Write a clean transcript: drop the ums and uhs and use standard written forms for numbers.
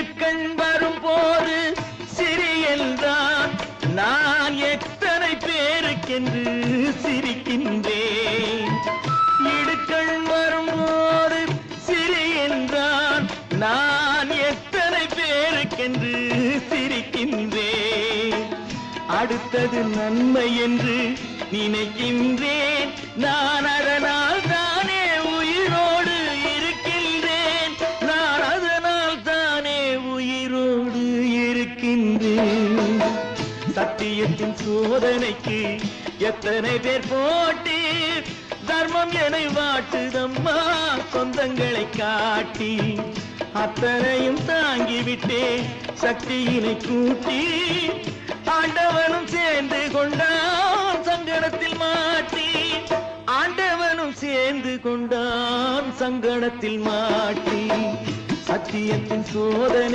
இடுக்கண் வரும் போது சிரி என்றான் நான் எத்தனை பேருக்கென்று சிரிக்கின்றேன். இடுக்கண் வரும் போது சிரி என்றான் நான் எத்தனை பேருக்கென்று சிரிக்கின்றேன். அடுத்தது நன்மை என்று நினைக்கின்றேன் நான், அதனால் தானே உயிரோடு இருக்கின்றேன். நான் அதனால் தானே உயிரோடு இருக்கின்றேன். சத்தியத்தின் சோதனைக்கு எத்தனை பேர் போட்டி தர்மம் என வாட்டுதம்மா சொந்தங்களை காட்டி. அத்தனையும் தாங்கிவிட்டேன் சக்தியினை கூட்டி. ஆண்டவனும் சேர்ந்து கொண்டான் சங்கடத்தில் மாட்டி. ஆண்டவனும் சேர்ந்து கொண்டான் சங்கடத்தில் மாட்டி. சத்தியத்தின் சோதனை